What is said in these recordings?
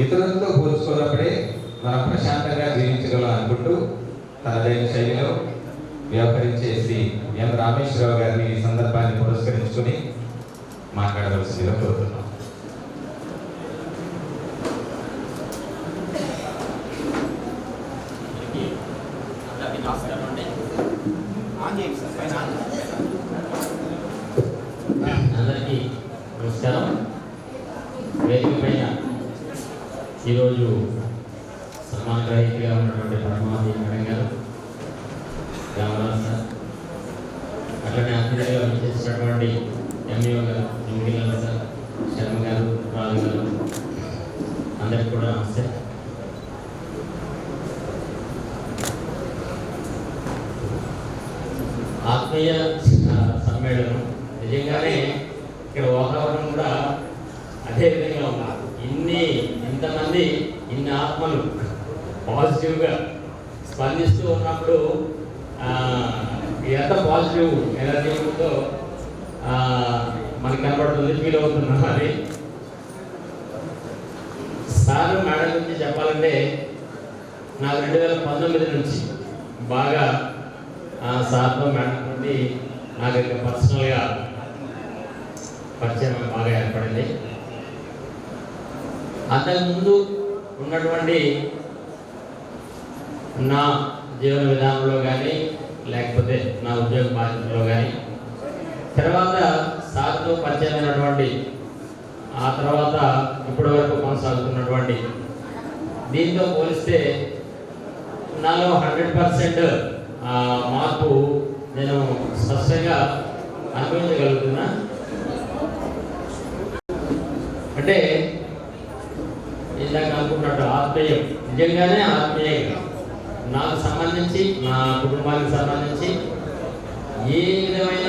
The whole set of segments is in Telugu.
ఇతరులతో పోల్చుకున్నప్పుడే మనం ప్రశాంతంగా జీవించగలం అనుకుంటూ తనదైన శైలిలో వ్యవహరించే శ్రీ ఎం రామేశ్వరరావు గారిని ఈ సందర్భాన్ని పురస్కరించుకుని మాట్లాడవలసిందిగా కోరుతున్నాం. అందరికీ నమస్కారం. వేదిక పైన ఈరోజు సన్మాన గ్రహీతగా ఉన్నటువంటి పరమావతి మేడం గారు, రామరాజు సార్, అట్లనే అతిథిగా చేసినటువంటి ఎంఈఓ గారు, జూడి గారు సార్, శర్మ గారు, రాజు గారు, అందరికీ కూడా నమస్తే. ఆత్మీయ సమ్మేళనం నిజంగానే ఇక్కడ వాతావరణం కూడా అదే విధంగా ఉన్నారు. ఇంతమంది ఇన్ని ఆత్మలు పాజిటివ్గా స్పందిస్తూ ఉన్నప్పుడు ఎంత పాజిటివ్ ఎనర్జీతో మనకు కనబడుతుంది, ఫీల్ అవుతున్నాం. అది సార్ మేడం గురించి చెప్పాలంటే నాకు 2019 నుంచి బాగా సార్తో మేడం నుండి నాకు ఇంకా పర్సనల్గా పరిచయం బాగా ఏర్పడింది. అంతకుముందు ఉన్నటువంటి నా జీవన విధానంలో కానీ లేకపోతే నా ఉద్యోగ బాధ్యతలో కానీ తర్వాత సార్తో పరిచయమైనటువంటి ఆ తర్వాత ఇప్పటి వరకు కొనసాగుతున్నటువంటి దీంతో పోలిస్తే నాలో 100% మార్పు నేను స్పష్టంగా అనుభవించగలుగుతున్నా. అంటే ఇందాక అనుకున్నట్టు ఆత్మీయం, నిజంగానే ఆత్మీయంగా నాకు సంబంధించి, నా కుటుంబానికి సంబంధించి ఏ విధమైన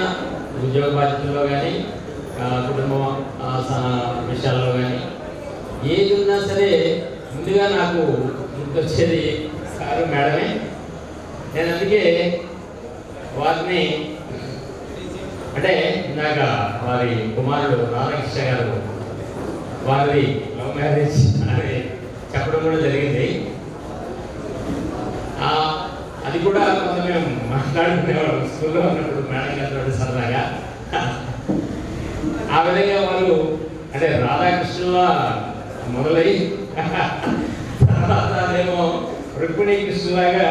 ఉద్యోగ బాధ్యతల్లో కానీ కుటుంబ విషయాల్లో కానీ ఏది ఉన్నా సరే ముందుగా నాకు గుర్తొచ్చేది సారు మేడమే. నేను అందుకే వారిని అంటే ఇందాక వారి కుమారుడు రాధాకృష్ణ గారు వారిది లవ్ మ్యారేజ్ అని చెప్పడం కూడా జరిగింది. అది కూడా కొంత మేము మాట్లాడుకునేవాడు స్కూల్లో ఉన్నప్పుడు మేడం గారితో సరదాగా. ఆ విధంగా వాళ్ళు అంటే రాధాకృష్ణుల మొదలై తర్వాత అదేమో రుక్మిణీ కృష్ణులాగా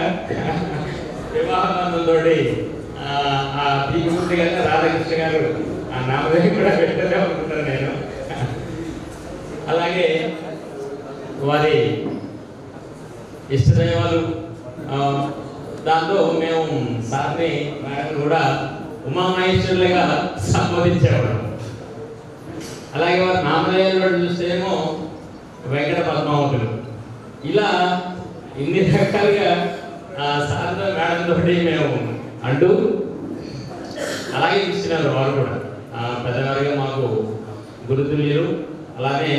వివాహబంధంతో తీగుంటి కదా రాధాకృష్ణ గారు ఆ నామదేవి కూడా పెట్టలే అనుకుంటాను నేను. అలాగే వారి ఇష్టదైవాలు దాంతో మేము సార్ని మేడం కూడా ఉమామహేశ్వరులుగా సంబోధించేవాడు. అలాగే వారి నామదేవులు చూస్తేనేమో వెంకట పద్మావతులు. ఇలా ఇన్ని రకాలుగా సార్తో మేడం తోటి మేము అంటూ అలాగే ఇస్తున్నారు. వారు కూడా పెద్దవారిగా మాకు గురుతుల్యులు. అలానే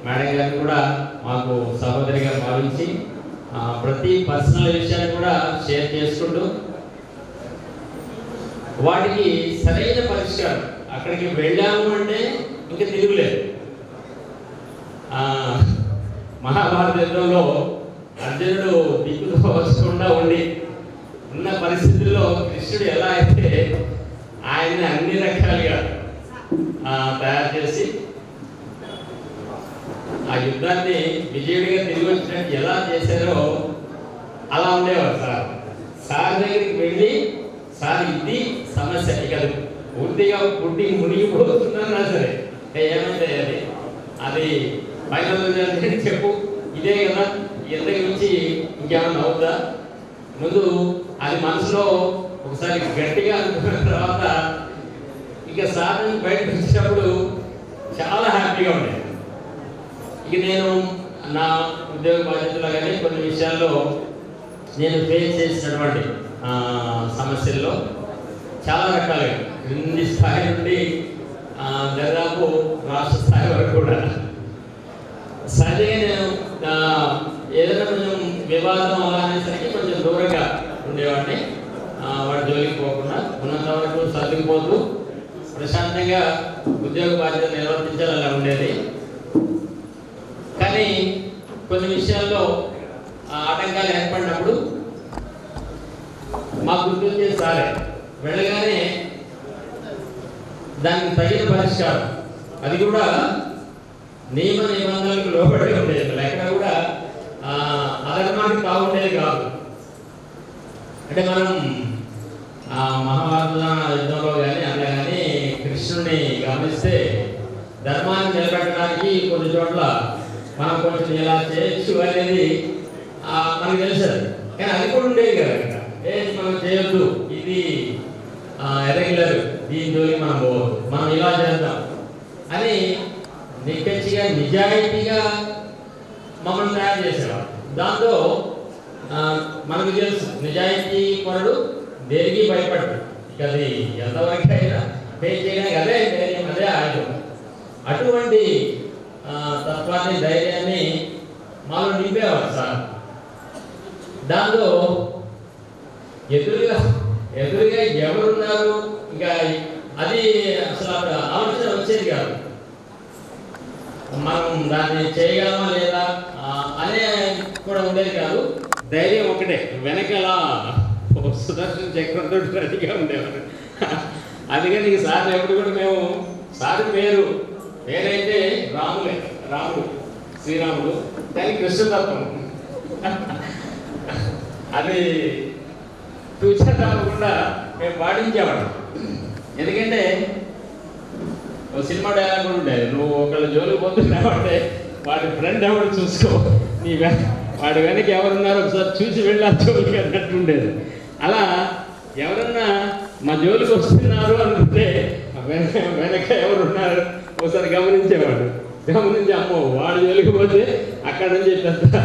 మేడం గారిని కూడా మాకు సహోదరిగా భావించి ప్రతి పర్సనల్ విషయాన్ని కూడా షేర్ చేసుకుంటూ వాటికి సరైన పరిష్కారం అక్కడికి వెళ్ళాము అంటే ఇంకా తిరుగులేదు. మహాభారత యుద్ధంలో అర్జునుడు దిక్కుతో వస్తకుండా ఉండి ఉన్న పరిస్థితుల్లో కృష్ణుడు ఎలా అయితే ఆయన్ని అన్ని రకాలుగా తయారు చేసి ఆ యుద్ధాన్ని విజయుడిగా తిరిగి వచ్చినట్టు ఎలా చేశారో అలా ఉండేవారు సార్. సార్ దగ్గరికి వెళ్ళి సార్ ఇది సమస్య ఇక పూర్తిగా పుట్టి మునిగిపోతున్నా సరే ఏమైతే అది ఫైనల్ చెప్పు, ఇదే కదా, ఎంతకు మించి ఇంకేమైనా అవుతుందా? ముందు అది మనసులో ఒకసారి గట్టిగా అనుకున్న తర్వాత ఇక సార్ బయటకు వచ్చినప్పుడు చాలా హ్యాపీగా ఉండేది. ఇక నేను నా ఉద్యోగ బాధ్యతలో కానీ కొన్ని విషయాల్లో నేను ఫేస్ చేసినటువంటి సమస్యల్లో చాలా రకాలుగా క్రింది స్థాయి నుండి దాదాపు రాష్ట్ర స్థాయి వరకు కూడా సహజంగా నేను ఏదైనా కొంచెం వివాదం అలా అనేసరికి కొంచెం దూరంగా ఉండేవాడిని. వాడి జోలికి పోకుండా ఉన్నంత వరకు సర్దుకుపోతూ ప్రశాంతంగా ఉద్యోగ బాధ్యత నిర్వర్తించాలి అలా ఉండేది. కానీ కొన్ని విషయాల్లో ఆటంకాలు ఏర్పడినప్పుడు మాకు గుర్తొచ్చే సారే వెళ్ళగానే దానికి తగిన పరిష్కారం, అది కూడా నియమ నిబంధనలకు లోబడి ఉండేది, ఎక్కడ కూడా అధర్మానికి బాగుండేది కాదు. అంటే మనం మహాభారత యుద్ధంలో కానీ అలా కానీ కృష్ణుని గమనిస్తే ధర్మాన్ని నిలబెట్టడానికి కొన్ని చోట్ల మనం కొంచెం ఇలా చేయొచ్చు అనేది మనకు తెలుస్తుంది. కానీ అది కూడా ఉండేది కదా, ఏది మనం చేయొద్దు, ఇది ఇర్రెగ్యులర్, దీని జోలికి మనం పోవద్దు, మనం ఇలా చేద్దాం అని నిక్కచ్చిగా నిజాయితీగా మమ్మల్ని తయారు చేసేవాడు. దాంతో మనకు తెలుసు నిజాయితీ పరుడు దేనికి భయపడ్డు, ఇక అది ఎంతవరకు అయినా ఫేస్ చేయడానికి అదే ధైర్యం, అదే ఆయుధం. అటువంటి తత్వాన్ని ధైర్యాన్ని మాలో నింపేవాడు సార్. దాంతో ఎదురుగా ఎవరున్నారు ఇంకా అది అసలు ఆలోచన వచ్చేది కాదు. మనం దాన్ని చేయగలమా లేదా అనే కూడా ఉండేది కాదు. ధైర్యం ఒకటే, వెనకాల సుదర్శన చక్రంతో రెడీగా ఉండేవారు. అందుకని ఈ సార్ ఎప్పుడు కూడా మేము సార్ పేరైతే రాముడు శ్రీరాముడు, కానీ కృష్ణతత్వం అది తూచా తప్పకుండా మేము పాటించేవాడు. ఎందుకంటే ఒక సినిమా డైలాగ్ కూడా ఉండేది, నువ్వు ఒకళ్ళ జోలికి పోతున్నావంటే వాడి ఫ్రెండ్ ఎవరు చూసుకో, వాడి వెనక ఎవరున్నారు ఒకసారి చూసి వెళ్ళి ఆ జోలికి అన్నట్టు ఉండేది. అలా ఎవరన్నా మా జోలికి వస్తున్నారు అనుకుంటే వెనక ఎవరున్నారు ఒకసారి గమనించేవాడు. గమనించి అమ్మో వాడి జోలికి పోతే అక్కడ నుంచి పెద్ద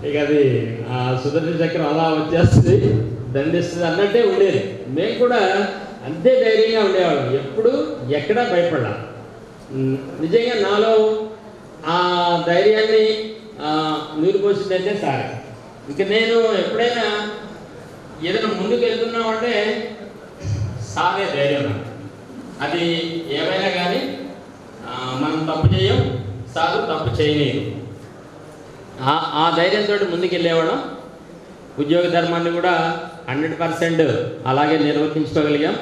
ఇక అది సుదర్శన చక్రం అలా వచ్చేస్తుంది, దండిస్తుంది అన్నట్టే ఉండేది. మేము కూడా అంతే ధైర్యంగా ఉండేవాళ్ళం, ఎప్పుడు ఎక్కడా భయపడ్డా. నిజంగా నాలో ఆ ధైర్యాన్ని నీరు పోసిందంటే సారే. ఇక నేను ఎప్పుడైనా ఏదైనా ముందుకు వెళ్తున్నామంటే సారే ధైర్యం. అది ఏమైనా కానీ మనం తప్పు చేయం, సారు తప్పు చేయలేదు. ఆ ధైర్యంతో ముందుకు వెళ్ళేవాళ్ళం. ఉద్యోగ ధర్మాన్ని కూడా 100% అలాగే నిర్వర్తించుకోగలిగాం.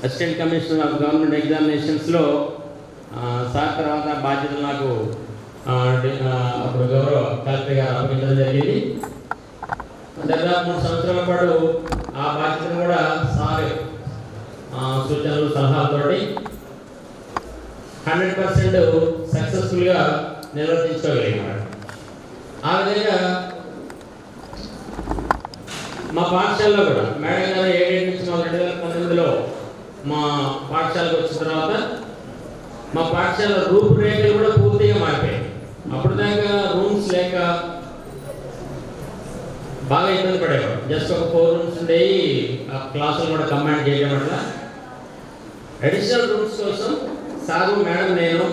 అసిస్టెంట్ కమిషనర్ ఆఫ్ గవర్నమెంట్ ఎగ్జామినేషన్స్లో సార్ తర్వాత బాధ్యతలు నాకు అప్పుడు గౌరవ కలెక్టర్ గారు అప్పగించడం జరిగింది. దాదాపు 3 సంవత్సరాల పాటు ఆ బాధ్యతను కూడా సార్ సూచనలు సలహాలతోటి 100% సక్సెస్ఫుల్గా నిర్వర్తించుకోగలిగినాడు. ఆ విధంగా మా పాఠశాలలో కూడా మేడం గారు 7 నుంచి 2019లో మా పాఠశాలకు వచ్చిన తర్వాత మా పాఠశాల రూపురేఖలు కూడా పూర్తిగా మారిపోయాయి. అప్పుడు దాకా రూమ్స్ లేక బాగా ఇబ్బంది పడేవాడు. జస్ట్ ఒక 4 రూమ్స్ ఉండేవి, ఆ క్లాసులు కూడా కంబైన్ చేయడం వల్ల అడిషనల్ రూమ్స్ కోసం సారు మేడం నేను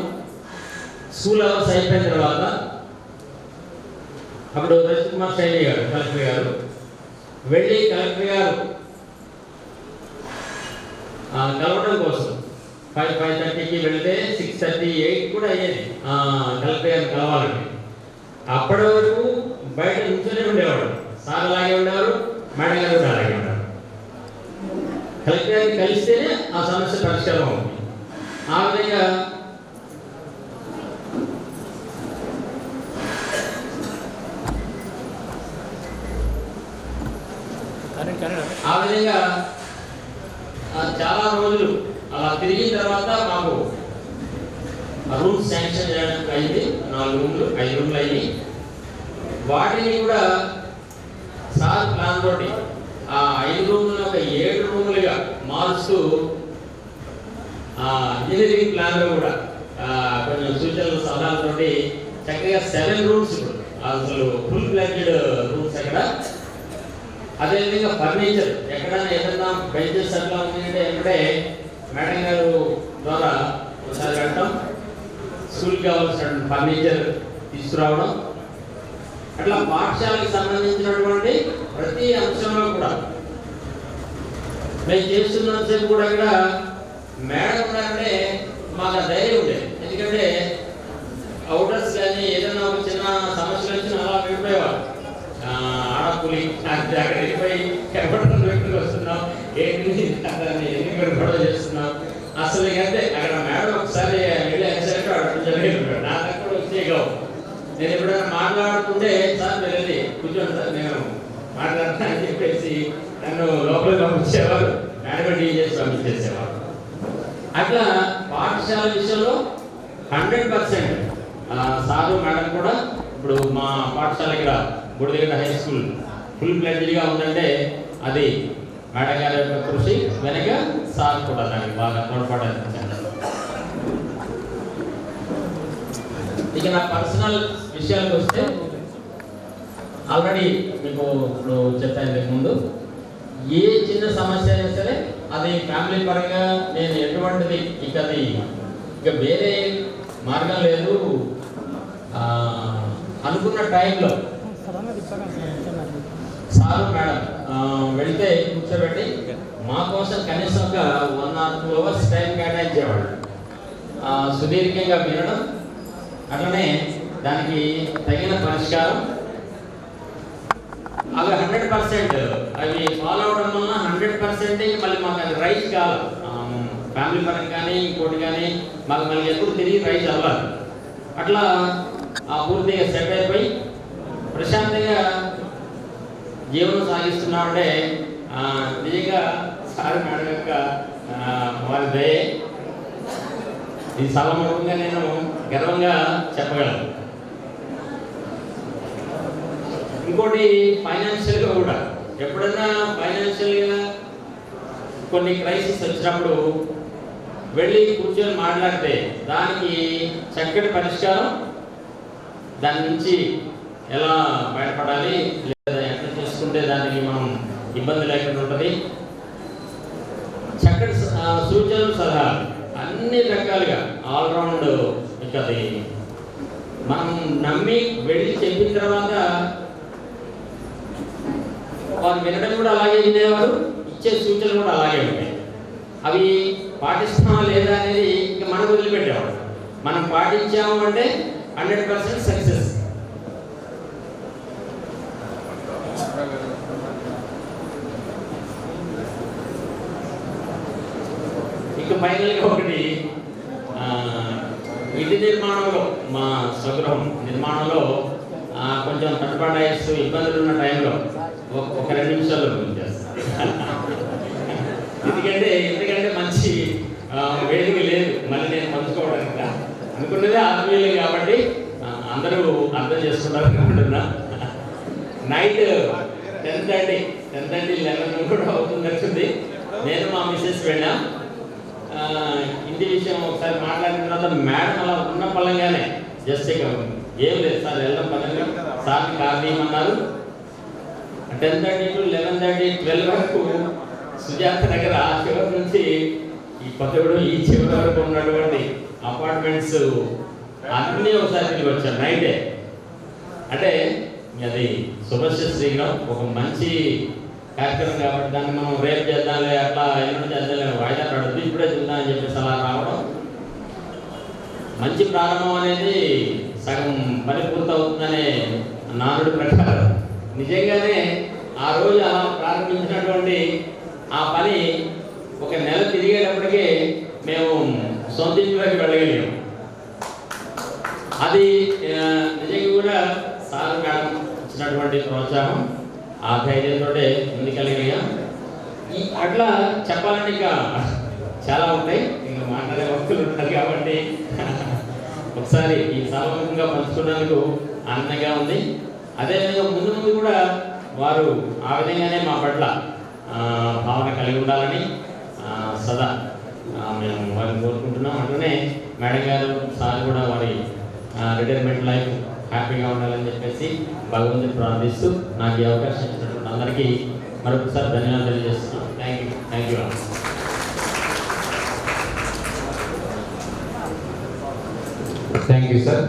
స్కూల్ అవర్స్ అయిపోయిన తర్వాత అప్పుడు రజిత్ కుమార్ శైలి గారు కలెక్టర్ గారు వెళ్ళి కలెక్టర్ గారు కలవడం కోసం 5:30కి వెళితే 6:38 కూడా అయ్యేది కలెక్టర్ గారిని కలవాలండి. అప్పటి వరకు బయట నుంచొనే ఉండేవాడు. సార్ అలాగే ఉండేవారు, మేడం గారు కూడా అలాగే ఉండేవారు. కలెక్టర్ గారిని కలిస్తేనే ఆ సమస్య పరిష్కారం అవుతుంది. ఆ విధంగా చాలా రోజులు అలా తిరిగిన తర్వాత మాకు రూమ్స్ శాంక్షన్ చేయడానికి అయింది. 4 రూమ్లు 5 రూమ్లు అయ్యి వాటిని కూడా సార్ ప్లాన్ తోటి ఆ 5 రూమ్లను ఒక 7 రూములుగా మారుస్తూ ఇంజనీరింగ్ ప్లాన్లో కూడా కొంచెం సూచనలు సలహాలతోటి చక్కగా 7 రూమ్స్ అసలు ఫుల్ ఫ్లెడ్జ్డ్ రూమ్స్ అక్కడ. అదేవిధంగా ఫర్నిచర్ ఎక్కడైనా ఏదైనా బెంచెస్ అట్లా ఉన్నాయంటే ఎక్కడే మేడం గారు ద్వారా ఒకసారి వెళ్ళటం, స్కూల్కి కావాల్సిన ఫర్నిచర్ తీసుకురావడం, అట్లా పాఠశాలకు సంబంధించినటువంటి ప్రతి అంశంలో కూడా మేము చేస్తున్నంతసేపు కూడా ఇక్కడ మేడం ఉన్నారంటే మాకు ధైర్యం ఉండేది. ఎందుకంటే అవుటర్స్ కానీ ఏదైనా ఒక చిన్న అక్కడ వెళ్ళిపోయి ఎక్కడ వ్యక్తికి వస్తున్నాం ఏంటి ఎన్ని గొడవ చేస్తున్నాం అసలు అంటే అక్కడ మేడం ఒకసారి వెళ్ళి యాక్సిడెంట్ అడుగుతాడు నా దగ్గర వచ్చే కావు. నేను ఎప్పుడైనా మాట్లాడుతుంటే సార్ మీరు వెళ్ళి కూర్చోండి సార్ నేను మాట్లాడతా అని చెప్పేసి నన్ను లోపలికి పంపించేవారు, మేడం డీల్ చేసి పంపించేసేవారు. అట్లా పాఠశాల విషయంలో 100% సారు మేడం కూడా ఇప్పుడు మా పాఠశాల ఇక్కడ గుడిదగడ్డ హై స్కూల్ ఫుల్ ఫ్లెడ్జ్డ్గా ఉందంటే అది మేడం గారి యొక్క కృషి వెనక సార్ కూడా దానికి బాగా తోడ్పడారు. ఇక నా పర్సనల్ విషయాలకు వస్తే ఆల్రెడీ మీకు ఇప్పుడు చెప్పాను ముందు, ఏ చిన్న సమస్య అయినా సరే అది ఫ్యామిలీ పరంగా నేను ఎటువంటిది ఇక వేరే మార్గం లేదు. అనుకున్న టైంలో సారు మేడం వెళ్తే కూర్చోబెట్టి మా కోసం కనీసం ఒక 1 or 2 hours టైం కేటాయించేవాడు. సుదీర్ఘంగా వినడం, అట్లనే దానికి తగిన పరిష్కారం అవి 100% అవి ఫాలో అవడం వలన 100% మళ్ళీ మాకు అది రైజ్ కాదు. ఫ్యామిలీ పరంగా కానీ ఇంకోటి కానీ మాకు మళ్ళీ ఎప్పుడు తిరిగి రైజ్ అవ్వాలి. అట్లా పూర్తిగా సెట్ అయిపోయి ప్రశాంతంగా జీవనం సాగిస్తున్నామంటే నిజంగా సార్ మేడం యొక్క వారి దయ. ఈ సభముఖంగా నేను గర్వంగా చెప్పగలను. ఇంకోటి ఫైనాన్షియల్గా కూడా ఎప్పుడన్నా ఫైనాన్షియల్గా కొన్ని క్రైసిస్ వచ్చినప్పుడు వెళ్ళి కూర్చొని మాట్లాడితే దానికి చక్కటి పరిష్కారం, దాని నుంచి ఎలా బయటపడాలి లేదా ఎట్లా చేసుకుంటే దానికి మనం ఇబ్బంది లేకుండా ఉంటుంది, చక్కటి సూచనలు సలహాలు అన్ని రకాలుగా ఆల్రౌండ్. ఇక అది మనం నమ్మి వెళ్ళి చెప్పిన తర్వాత వారు వినడం కూడా అలాగే వినేవారు, ఇచ్చే సూచనలు కూడా అలాగే ఉంటాయి. అవి పాటిస్తామా లేదా అనేది ఇంకా మనకు వదిలిపెట్టేవాడు. మనం పాటించాము అంటే 100% సక్సెస్. ఇక ఫైనల్గా ఒకటి, ఇంటి నిర్మాణంలో మా స్వగృహం నిర్మాణంలో కొంచెం తటపడాయిస్తూ ఇబ్బందులు ఉన్న టైంలో ఒక 2 నిమిషాల్లో ఎందుకంటే మంచి వేదిక లేదు మళ్ళీ నేను పంచుకోవడానికి అనుకున్నదే ఆత్మీయులు కాబట్టి అందరూ అర్థం చేసుకుంటారు అనుకుంటున్నా. నైట్ 10:30, 11 కూడా అవుతుంది. నేను మా మిస్సెస్ వెళ్ళాం. ఇంటి విషయం ఒకసారి మాట్లాడిన తర్వాత మేడం అలా ఉన్న పలంగానే జస్ట్ ఇక ఏం లేదు సార్ వెళ్ళడం పదంగా సార్ని కార్ తీయమన్నారు. 10:30 to 11:30, 12 వరకు సుజాత నగర్ ఆ చివరి నుంచి ఈ కొత్తగూడ ఈ చివరి వరకు ఉన్నటువంటి అపార్ట్మెంట్స్ అన్నీ ఒకసారి తిరిగి వచ్చాను నైటే. అంటే అది శుభశ్రీ శ్రీగ్రామ్ ఒక మంచి కార్యక్రమం కాబట్టి దాన్ని మనం రేపు చేద్దాంలే అట్లా ఎన్నో చేద్దాం వాయిదా పడుతుంది ఇప్పుడే చూద్దామని చెప్పేసి అలా రావడం. మంచి ప్రారంభం అనేది సగం పని పూర్తవుతుందనే నానుడి ప్రకారం నిజంగానే ఆ రోజు అలా ప్రారంభించినటువంటి ఆ పని ఒక నెల తిరిగేటప్పటికే మేము సొంత ఇంటిలోకి వెళ్ళగలిగాం. అది నిజంగా కూడా సార్ మేడం ఇచ్చినటువంటి ప్రోత్సాహం, ఆ ధైర్యంతో ముందుకెళ్ళగలిగాం. అట్లా చెప్పాలంటే ఇంకా చాలా ఉంటాయి, ఇంకా మాట్లాడే వస్తువులు ఉంటారు కాబట్టి ఒకసారి ఈ సభముఖంగా పంచుకున్నందుకు ఆనందంగా ఉంది. అదేవిధంగా ముందు ముందు కూడా వారు ఆ విధంగానే మా పట్ల భావన కలిగి ఉండాలని సదా మేము వారిని కోరుకుంటున్నాం. అట్లనే మేడం గారు సార్ కూడా వారి రిటైర్మెంట్ లైఫ్ హ్యాపీగా ఉండాలని చెప్పేసి భగవంతుని ప్రార్థిస్తూ నాకు ఈ అవకాశం ఇచ్చినటువంటి అందరికీ మరొకసారి ధన్యవాదాలు తెలియజేస్తున్నాం. Thank you. Thank you sir.